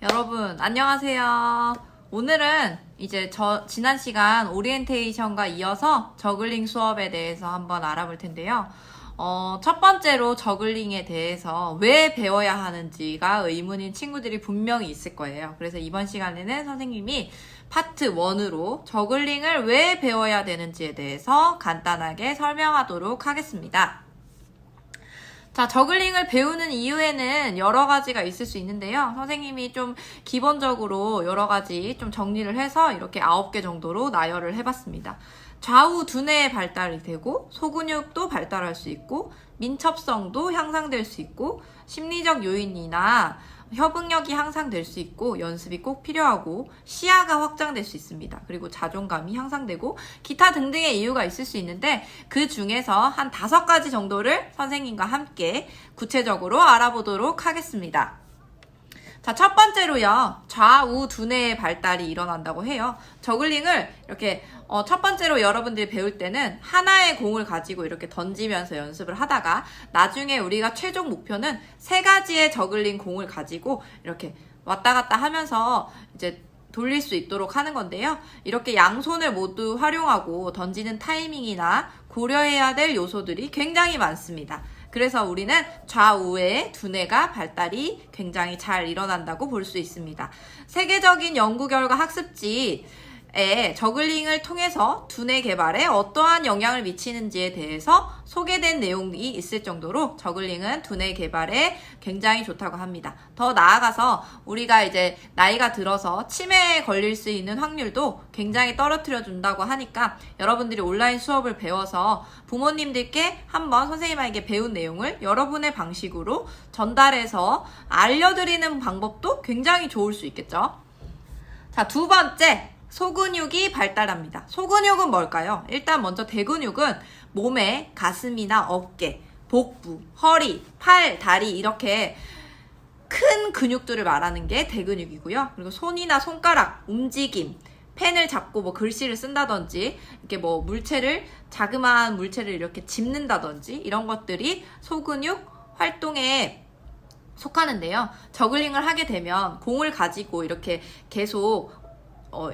여러분 안녕하세요. 오늘은 이제 지난 시간 오리엔테이션과 이어서 저글링 수업에 대해서 한번 알아볼 텐데요. 첫 번째로 저글링에 대해서 왜 배워야 하는지가 의문인 친구들이 분명히 있을 거예요. 그래서 이번 시간에는 선생님이 파트 1으로 저글링을 왜 배워야 되는지에 대해서 간단하게 설명하도록 하겠습니다. 자, 저글링을 배우는 이유에는 여러 가지가 있을 수 있는데요. 선생님이 좀 기본적으로 여러 가지 좀 정리를 해서 이렇게 9개 정도로 나열을 해봤습니다. 좌우 두뇌의 발달이 되고 소근육도 발달할 수 있고 민첩성도 향상될 수 있고 심리적 요인이나 협응력이 향상될 수 있고 연습이 꼭 필요하고 시야가 확장될 수 있습니다. 그리고 자존감이 향상되고 기타 등등의 이유가 있을 수 있는데 그 중에서 한 5가지 정도를 선생님과 함께 구체적으로 알아보도록 하겠습니다. 자, 첫 번째로요. 좌우 두뇌의 발달이 일어난다고 해요. 저글링을 이렇게 첫 번째로 여러분들이 배울 때는 하나의 공을 가지고 이렇게 던지면서 연습을 하다가 나중에 우리가 최종 목표는 3가지의 저글링 공을 가지고 이렇게 왔다 갔다 하면서 이제 돌릴 수 있도록 하는 건데요. 이렇게 양손을 모두 활용하고 던지는 타이밍이나 고려해야 될 요소들이 굉장히 많습니다. 그래서 우리는 좌우의 두뇌가 발달이 굉장히 잘 일어난다고 볼 수 있습니다. 세계적인 연구 결과 학습지에 저글링을 통해서 두뇌 개발에 어떠한 영향을 미치는지에 대해서 소개된 내용이 있을 정도로 저글링은 두뇌 개발에 굉장히 좋다고 합니다. 더 나아가서 우리가 이제 나이가 들어서 치매에 걸릴 수 있는 확률도 굉장히 떨어뜨려 준다고 하니까 여러분들이 온라인 수업을 배워서 부모님들께 한번 선생님에게 배운 내용을 여러분의 방식으로 전달해서 알려드리는 방법도 굉장히 좋을 수 있겠죠. 자, 두 번째. 소근육이 발달합니다. 소근육은 뭘까요? 일단 먼저 대근육은 몸의 가슴이나 어깨, 복부, 허리, 팔, 다리 이렇게 큰 근육들을 말하는 게 대근육이고요. 그리고 손이나 손가락, 움직임, 펜을 잡고 뭐 글씨를 쓴다든지 이렇게 뭐 자그마한 물체를 이렇게 짚는다든지 이런 것들이 소근육 활동에 속하는데요. 저글링을 하게 되면 공을 가지고 이렇게 계속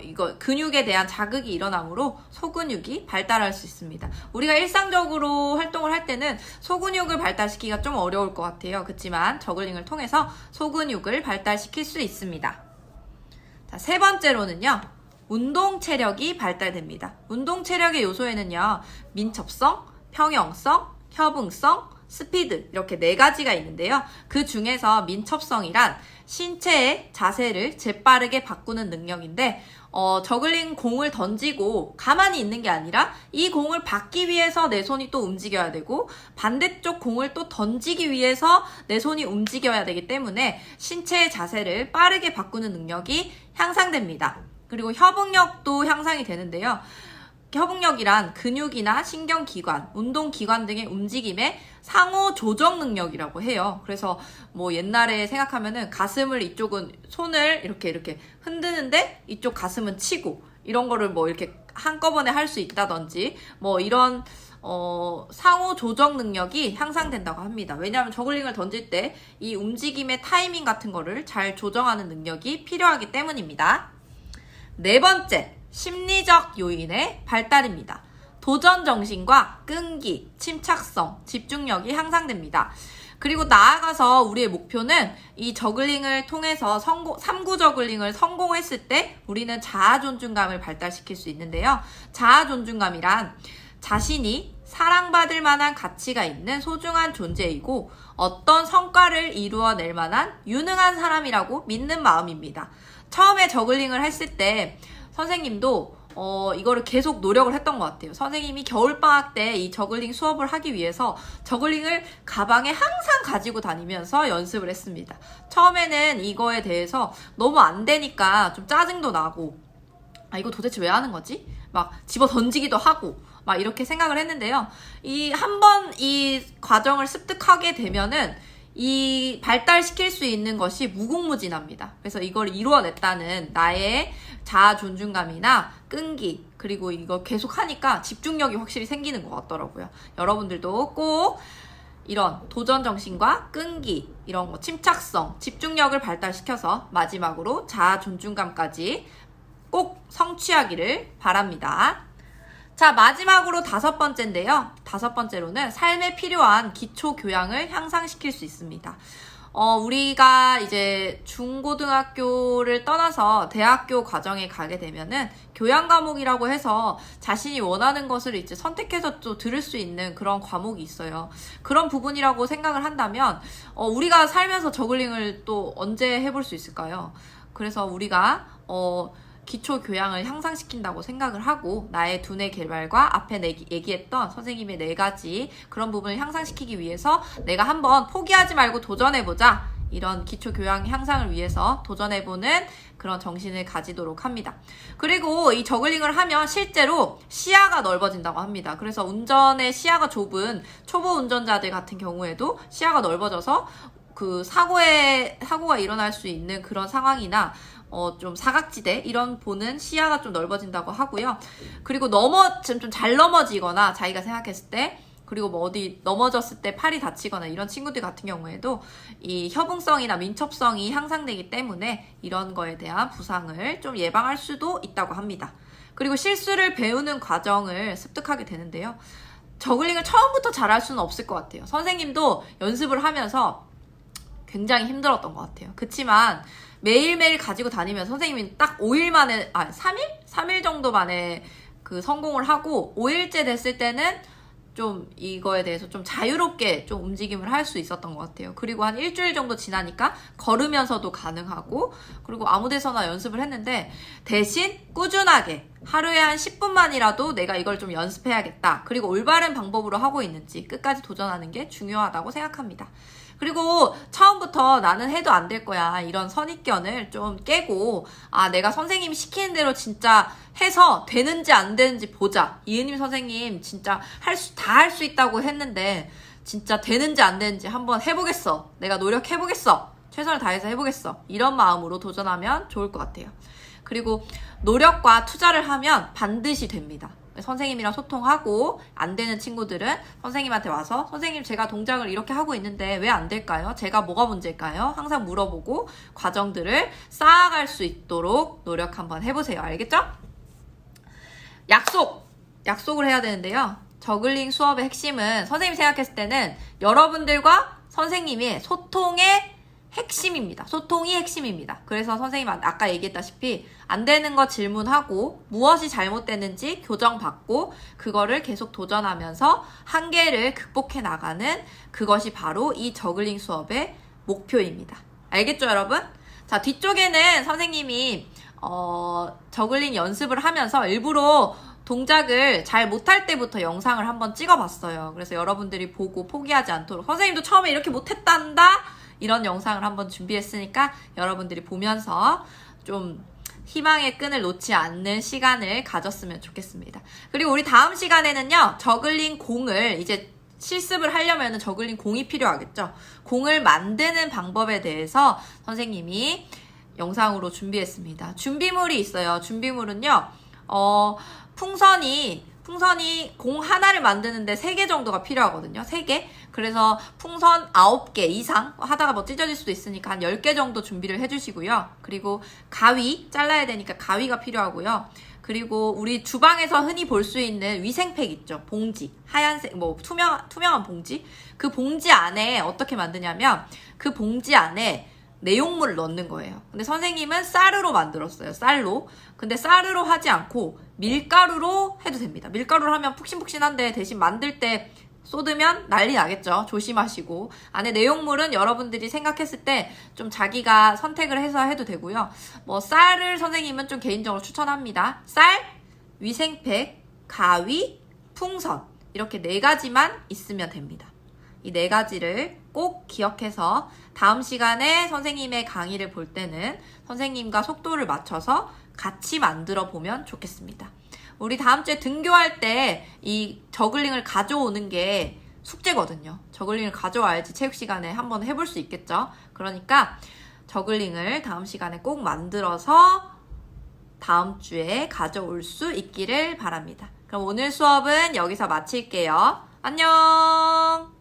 이거 근육에 대한 자극이 일어나므로 소근육이 발달할 수 있습니다. 우리가 일상적으로 활동을 할 때는 소근육을 발달시키기가 좀 어려울 것 같아요. 그렇지만 저글링을 통해서 소근육을 발달시킬 수 있습니다. 자, 세 번째로는요. 운동 체력이 발달됩니다. 운동 체력의 요소에는요. 민첩성, 평형성, 협응성, 스피드 이렇게 4가지가 있는데요. 그 중에서 민첩성이란 신체의 자세를 재빠르게 바꾸는 능력인데 저글링 공을 던지고 가만히 있는 게 아니라 이 공을 받기 위해서 내 손이 또 움직여야 되고 반대쪽 공을 또 던지기 위해서 내 손이 움직여야 되기 때문에 신체의 자세를 빠르게 바꾸는 능력이 향상됩니다. 그리고 협응력도 향상이 되는데요. 협응력이란 근육이나 신경기관, 운동기관 등의 움직임의 상호 조정 능력이라고 해요. 그래서 뭐 옛날에 생각하면은 가슴을 이쪽은 손을 이렇게 흔드는데 이쪽 가슴은 치고 이런 거를 뭐 이렇게 한꺼번에 할 수 있다든지 뭐 이런 상호 조정 능력이 향상된다고 합니다. 왜냐하면 저글링을 던질 때 이 움직임의 타이밍 같은 거를 잘 조정하는 능력이 필요하기 때문입니다. 네 번째. 심리적 요인의 발달입니다. 도전 정신과 끈기, 침착성, 집중력이 향상됩니다. 그리고 나아가서 우리의 목표는 이 저글링을 통해서 3구 저글링을 성공했을 때 우리는 자아 존중감을 발달시킬 수 있는데요. 자아 존중감이란 자신이 사랑받을 만한 가치가 있는 소중한 존재이고 어떤 성과를 이루어낼 만한 유능한 사람이라고 믿는 마음입니다. 처음에 저글링을 했을 때 선생님도 이거를 계속 노력을 했던 것 같아요. 선생님이 겨울방학 때 이 저글링 수업을 하기 위해서 저글링을 가방에 항상 가지고 다니면서 연습을 했습니다. 처음에는 이거에 대해서 너무 안 되니까 좀 짜증도 나고 이거 도대체 왜 하는 거지? 막 집어 던지기도 하고 막 이렇게 생각을 했는데요. 한번 이 과정을 습득하게 되면은 이 발달시킬 수 있는 것이 무궁무진합니다. 그래서 이걸 이루어냈다는 나의 자아 존중감이나 끈기 그리고 이거 계속 하니까 집중력이 확실히 생기는 것 같더라고요. 여러분들도 꼭 이런 도전 정신과 끈기, 이런 거 침착성, 집중력을 발달시켜서 마지막으로 자아 존중감까지 꼭 성취하기를 바랍니다. 자, 마지막으로 5번째인데요. 5번째로는 삶에 필요한 기초 교양을 향상시킬 수 있습니다. 우리가 이제 중고등학교를 떠나서 대학교 과정에 가게 되면은 교양 과목이라고 해서 자신이 원하는 것을 이제 선택해서 또 들을 수 있는 그런 과목이 있어요. 그런 부분이라고 생각을 한다면, 우리가 살면서 저글링을 또 언제 해볼 수 있을까요? 그래서 우리가, 기초 교양을 향상시킨다고 생각을 하고 나의 두뇌 개발과 앞에 얘기했던 선생님의 4가지 그런 부분을 향상시키기 위해서 내가 한번 포기하지 말고 도전해보자, 이런 기초 교양 향상을 위해서 도전해보는 그런 정신을 가지도록 합니다. 그리고 이 저글링을 하면 실제로 시야가 넓어진다고 합니다. 그래서 운전의 시야가 좁은 초보 운전자들 같은 경우에도 시야가 넓어져서 그 사고가 일어날 수 있는 그런 상황이나 좀 사각지대 이런 보는 시야가 좀 넓어진다고 하고요. 그리고 좀 잘 넘어지거나 자기가 생각했을 때, 그리고 뭐 어디 넘어졌을 때 팔이 다치거나 이런 친구들 같은 경우에도 이 협응성이나 민첩성이 향상되기 때문에 이런 거에 대한 부상을 좀 예방할 수도 있다고 합니다. 그리고 실수를 배우는 과정을 습득하게 되는데요. 저글링을 처음부터 잘할 수는 없을 것 같아요. 선생님도 연습을 하면서 굉장히 힘들었던 것 같아요. 그치만 매일매일 가지고 다니면 선생님이 딱 5일 만에, 3일 정도 만에 그 성공을 하고 5일째 됐을 때는 좀 이거에 대해서 좀 자유롭게 좀 움직임을 할 수 있었던 것 같아요. 그리고 한 일주일 정도 지나니까 걸으면서도 가능하고, 그리고 아무 데서나 연습을 했는데 대신 꾸준하게 하루에 한 10분만이라도 내가 이걸 좀 연습해야겠다, 그리고 올바른 방법으로 하고 있는지 끝까지 도전하는 게 중요하다고 생각합니다. 그리고 처음부터 나는 해도 안 될 거야, 이런 선입견을 좀 깨고, 내가 선생님이 시키는 대로 진짜 해서 되는지 안 되는지 보자. 이은임 선생님 진짜 다 할 수 있다고 했는데 진짜 되는지 안 되는지 한번 해보겠어. 내가 노력해보겠어. 최선을 다해서 해보겠어. 이런 마음으로 도전하면 좋을 것 같아요. 그리고 노력과 투자를 하면 반드시 됩니다. 선생님이랑 소통하고 안 되는 친구들은 선생님한테 와서, 선생님 제가 동작을 이렇게 하고 있는데 왜 안 될까요? 제가 뭐가 문제일까요? 항상 물어보고 과정들을 쌓아갈 수 있도록 노력 한번 해보세요. 알겠죠? 약속을 해야 되는데요. 저글링 수업의 핵심은 선생님이 생각했을 때는 여러분들과 선생님의 소통의 핵심입니다. 소통이 핵심입니다. 그래서 선생님 아까 얘기했다시피 안 되는 거 질문하고 무엇이 잘못됐는지 교정받고 그거를 계속 도전하면서 한계를 극복해 나가는, 그것이 바로 이 저글링 수업의 목표입니다. 알겠죠, 여러분? 자, 뒤쪽에는 선생님이 저글링 연습을 하면서 일부러 동작을 잘 못할 때부터 영상을 한번 찍어봤어요. 그래서 여러분들이 보고 포기하지 않도록, 선생님도 처음에 이렇게 못했단다, 이런 영상을 한번 준비했으니까 여러분들이 보면서 좀 희망의 끈을 놓지 않는 시간을 가졌으면 좋겠습니다. 그리고 우리 다음 시간에는요, 저글링 공을 이제 실습을 하려면 저글링 공이 필요하겠죠. 공을 만드는 방법에 대해서 선생님이 영상으로 준비했습니다. 준비물이 있어요. 준비물은요, 풍선이 공 하나를 만드는데 3개 정도가 필요하거든요. 3개. 그래서 풍선 9개 이상 하다가 뭐 찢어질 수도 있으니까 한 10개 정도 준비를 해주시고요. 그리고 가위, 잘라야 되니까 가위가 필요하고요. 그리고 우리 주방에서 흔히 볼 수 있는 위생팩 있죠. 봉지. 하얀색, 뭐 투명한 봉지. 그 봉지 안에 어떻게 만드냐면 그 봉지 안에 내용물을 넣는 거예요. 근데 선생님은 쌀으로 만들었어요. 쌀로. 근데 쌀으로 하지 않고 밀가루로 해도 됩니다. 밀가루로 하면 푹신푹신한데 대신 만들 때 쏟으면 난리 나겠죠. 조심하시고. 안에 내용물은 여러분들이 생각했을 때 좀 자기가 선택을 해서 해도 되고요. 뭐 쌀을 선생님은 좀 개인적으로 추천합니다. 쌀, 위생팩, 가위, 풍선, 이렇게 4가지만 있으면 됩니다. 이 4가지를 꼭 기억해서 다음 시간에 선생님의 강의를 볼 때는 선생님과 속도를 맞춰서 같이 만들어 보면 좋겠습니다. 우리 다음 주에 등교할 때 이 저글링을 가져오는 게 숙제거든요. 저글링을 가져와야지 체육 시간에 한번 해볼 수 있겠죠. 그러니까 저글링을 다음 시간에 꼭 만들어서 다음 주에 가져올 수 있기를 바랍니다. 그럼 오늘 수업은 여기서 마칠게요. 안녕!